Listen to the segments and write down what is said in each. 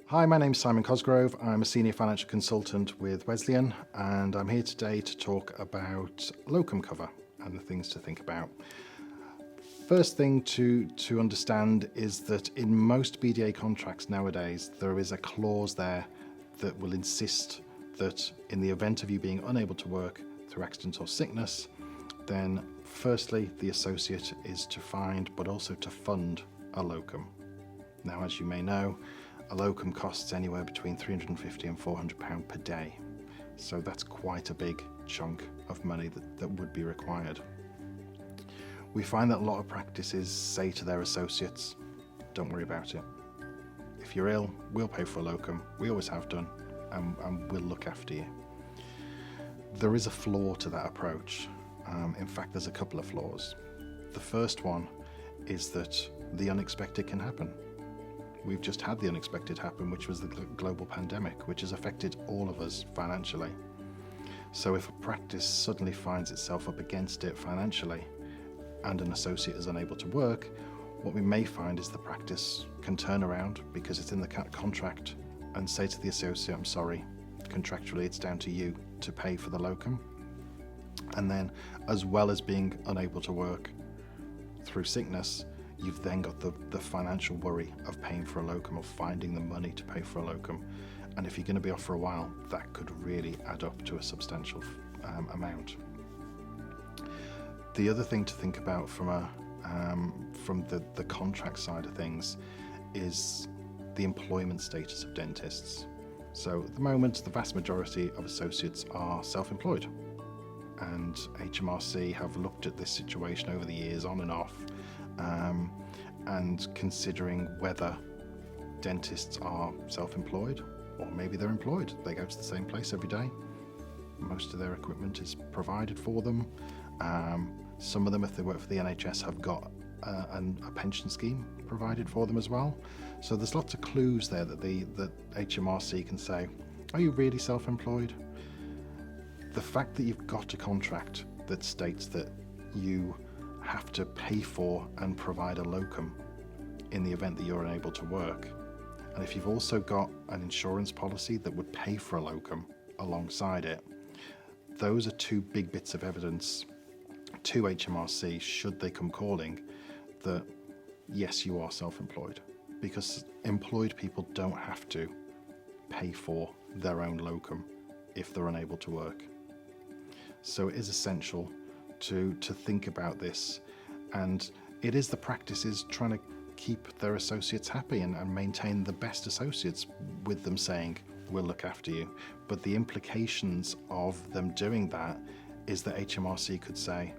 Hi, my name's Simon Cosgrove. I'm a senior financial consultant with Wesleyan, and I'm here today to talk about locum cover and the things to think about. First thing to understand is that in most BDA contracts nowadays, there is a clause there that will insist that in the event of you being unable to work through accident or sickness, then firstly, the associate is to find, but also to fund a locum. Now, as you may know, a locum costs anywhere between £350 and £400 per day. So that's quite a big chunk of money that would be required. We find that a lot of practices say to their associates, don't worry about it. If you're ill, we'll pay for a locum. We always have done, and we'll look after you. There is a flaw to that approach. In fact, there's a couple of flaws. The first one is that the unexpected can happen. We've just had the unexpected happen, which was the global pandemic, which has affected all of us financially. So if a practice suddenly finds itself up against it financially and an associate is unable to work, what we may find is the practice can turn around because it's in the contract and say to the associate, I'm sorry, contractually it's down to you to pay for the locum. And then, as well as being unable to work through sickness, you've then got the financial worry of paying for a locum or finding the money to pay for a locum. And if you're going to be off for a while, that could really add up to a substantial amount. The other thing to think about from the contract side of things is the employment status of dentists. So at the moment, the vast majority of associates are self-employed. And HMRC have looked at this situation over the years on and off, and considering whether dentists are self-employed or maybe they're employed. They go to the same place every day. Most of their equipment is provided for them. Some of them, if they work for the NHS, have got a pension scheme provided for them as well. So there's lots of clues there that HMRC can say, are you really self-employed? The fact that you've got a contract that states that you have to pay for and provide a locum in the event that you're unable to work, and if you've also got an insurance policy that would pay for a locum alongside it, those are two big bits of evidence to HMRC, should they come calling, that yes, you are self-employed, because employed people don't have to pay for their own locum if they're unable to work. So it is essential to think about this, and it is the practices trying to keep their associates happy and maintain the best associates with them saying, we'll look after you. But the implications of them doing that is that HMRC could say,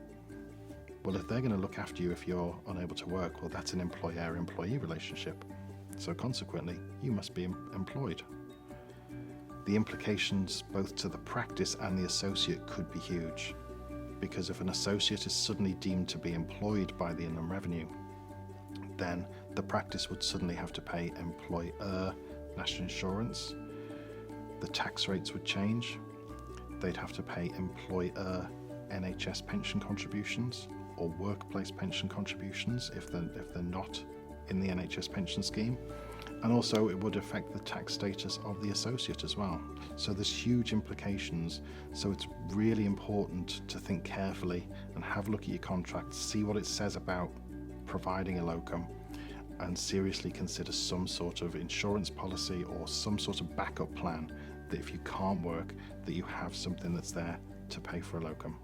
well, if they're going to look after you if you're unable to work, well, that's an employer-employee relationship. So consequently, you must be employed. The implications both to the practice and the associate could be huge, because if an associate is suddenly deemed to be employed by the Inland Revenue, then the practice would suddenly have to pay employer national insurance. The tax rates would change. They'd have to pay employer NHS pension contributions or workplace pension contributions if they're not in the NHS pension scheme. And also it would affect the tax status of the associate as well. So there's huge implications. So it's really important to think carefully and have a look at your contract, see what it says about providing a locum, and seriously consider some sort of insurance policy or some sort of backup plan that if you can't work, that you have something that's there to pay for a locum.